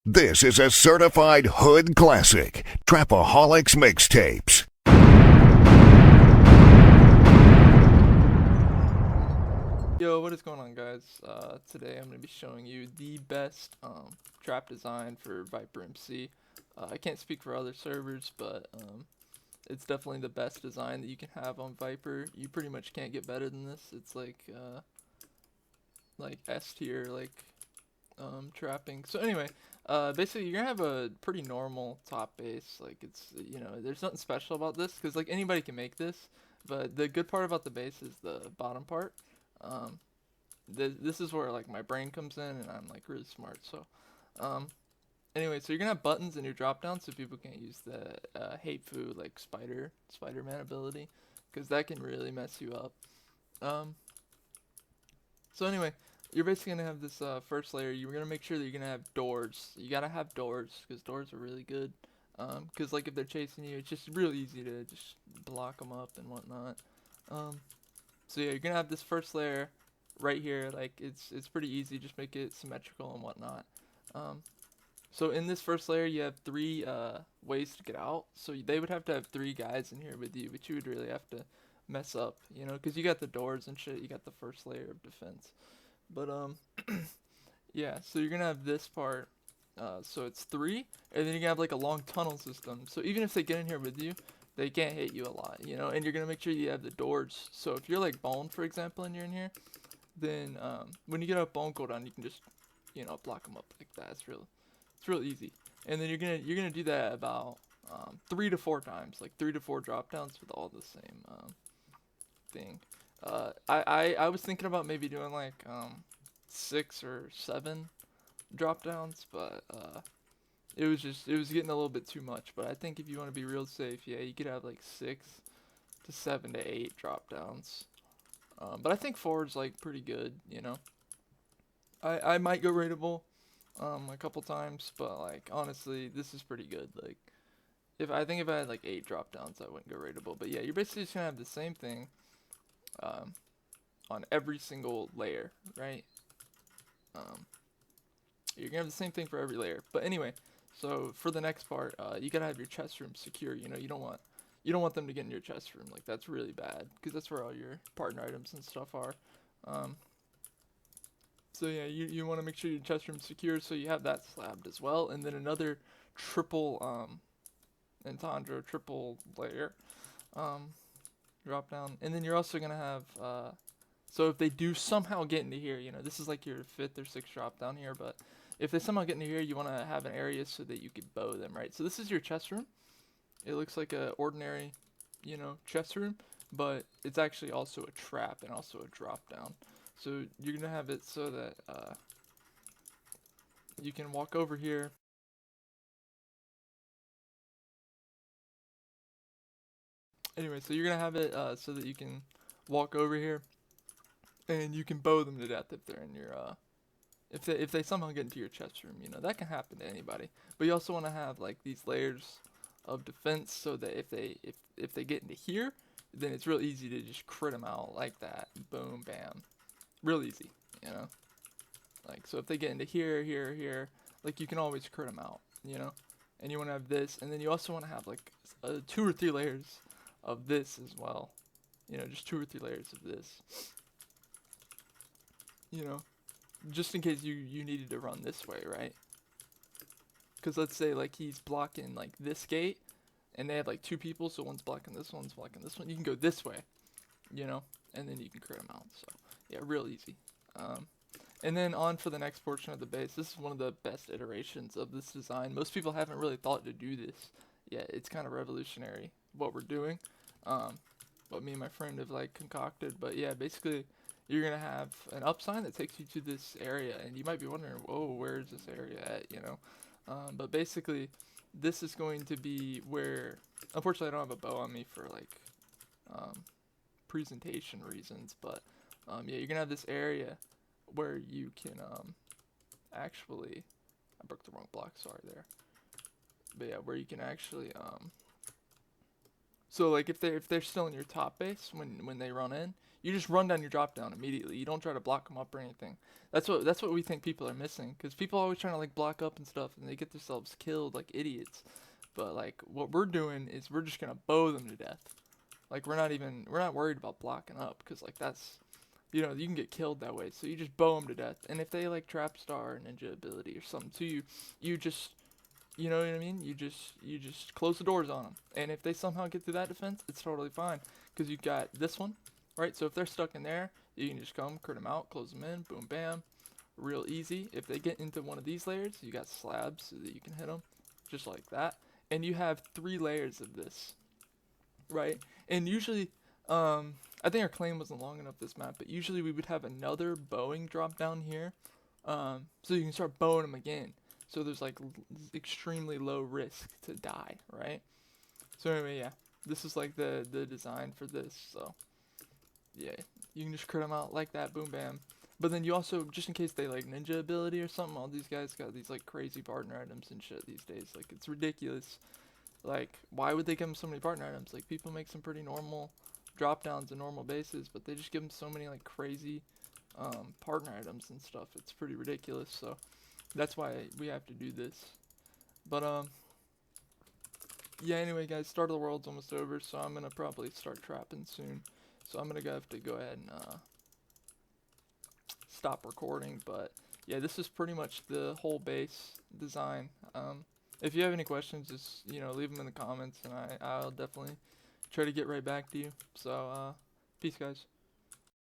This is a certified hood classic, Trapaholics Mixtapes. Yo, what is going on, guys? Today I'm going to be showing you the best trap design for ViperMC. I can't speak for other servers, but it's definitely the best design that you can have on Viper. You pretty much can't get better than this. It's like S tier, trapping. So anyway, basically you're gonna have a pretty normal top base. Like, it's, you know, there's nothing special about this because like anybody can make this. But the good part about the base is the bottom part. This is where like my brain comes in, and I'm like really smart. So anyway, so you're gonna have buttons in your drop down so people can't use the hateful like Spider-Man ability, because that can really mess you up. So anyway, you're basically gonna have this first layer. You're gonna make sure that you're gonna have doors. You gotta have doors because doors are really good. Because like if they're chasing you, it's just real easy to just block them up and whatnot. So yeah, you're gonna have this first layer right here. Like it's pretty easy. Just make it symmetrical and whatnot. So in this first layer, you have three ways to get out. So they would have to have 3 guys in here with you, but you would really have to mess up, you know, because you got the doors and shit. You got the first layer of defense. But yeah. So you're gonna have this part. So it's 3, and then you have like a long tunnel system. So even if they get in here with you, they can't hit you a lot, you know. And you're gonna make sure you have the doors. So if you're like Bone, for example, and you're in here, then when you get a Bone cooldown, you can just, you know, block them up like that. It's real easy. And then you're gonna do that about 3 to 4 times, like 3 to 4 drop downs with all the same thing. I was thinking about maybe doing like 6 or 7 drop downs, but it was getting a little bit too much. But I think if you want to be real safe, yeah, you could have like 6 to 7 to 8 drop downs. But I think 4 is like pretty good, you know. I might go raidable a couple times, but like honestly, this is pretty good. Like if I had like 8 drop downs, I wouldn't go raidable. But yeah, you're basically just gonna have the same thing on every single layer, right? You're gonna have the same thing for every layer. But anyway, so for the next part, you gotta have your chest room secure. You know, you don't want them to get in your chest room. Like, that's really bad, because that's where all your partner items and stuff are. So yeah, you want to make sure your chest room's secure, so you have that slabbed as well, and then another triple entendre, triple layer drop down, and then you're also gonna have so if they do somehow get into here, you know, this is like your 5th or 6th drop down here, but if they somehow get into here, you want to have an area so that you could bow them, right? So this is your chest room. It looks like a ordinary, you know, chest room, but it's actually also a trap and also a drop down. So you're gonna have it so that you can walk over here. Anyway, so you're gonna have it so that you can walk over here, and you can bow them to death if they're in your if they somehow get into your chest room. You know, that can happen to anybody. But you also want to have like these layers of defense so that if they get into here, then it's real easy to just crit them out like that. Boom, bam, real easy. You know, like, so if they get into here, like, you can always crit them out. You know, and you want to have this, and then you also want to have like 2 or 3 layers of this as well. You know, just 2 or 3 layers of this. You know, just in case you needed to run this way, right? Because let's say like he's blocking like this gate, and they have like 2 people, so one's blocking this one, one's blocking this one. You can go this way, you know, and then you can crit them out. So yeah, real easy. And then on for the next portion of the base. This is one of the best iterations of this design. Most people haven't really thought to do this yet. It's kind of revolutionary what we're doing. What me and my friend have like concocted. But yeah, basically you're gonna have an up sign that takes you to this area, and you might be wondering, whoa, where is this area at, you know? But basically this is going to be where, unfortunately I don't have a bow on me for like presentation reasons, but yeah, you're gonna have this area where you can actually, I broke the wrong block, sorry there, but yeah, where you can actually So like if they're still in your top base when they run in, you just run down your drop down immediately. You don't try to block them up or anything. That's what we think people are missing, because people are always trying to like block up and stuff, and they get themselves killed like idiots. But like what we're doing is we're just gonna bow them to death. Like we're not worried about blocking up, because like that's, you can get killed that way. So you just bow them to death. And if they like trap star ninja ability or something to you, you just, you know what I mean? You just close the doors on them. And if they somehow get through that defense, it's totally fine, because you got this one, right? So if they're stuck in there, you can just come, crit them out, close them in, boom, bam, real easy. If they get into one of these layers, you got slabs so that you can hit them, just like that. And you have 3 layers of this, right? And usually, I think our claim wasn't long enough this map, but usually we would have another bowing drop down here, so you can start bowing them again. So there's like extremely low risk to die, right? So anyway, yeah, this is like the design for this. So yeah, you can just crit them out like that, boom, bam. But then you also, just in case they like ninja ability or something, all these guys got these like crazy partner items and shit these days. Like it's ridiculous. Like, why would they give them so many partner items? Like, people make some pretty normal drop downs and normal bases, but they just give them so many like crazy partner items and stuff. It's pretty ridiculous. So that's why we have to do this. But yeah, anyway guys, Start of the World's almost over, so I'm gonna probably start trapping soon. So I'm gonna have to go ahead and stop recording. But yeah, this is pretty much the whole base design. If you have any questions, just leave them in the comments, and I'll definitely try to get right back to you. So peace guys.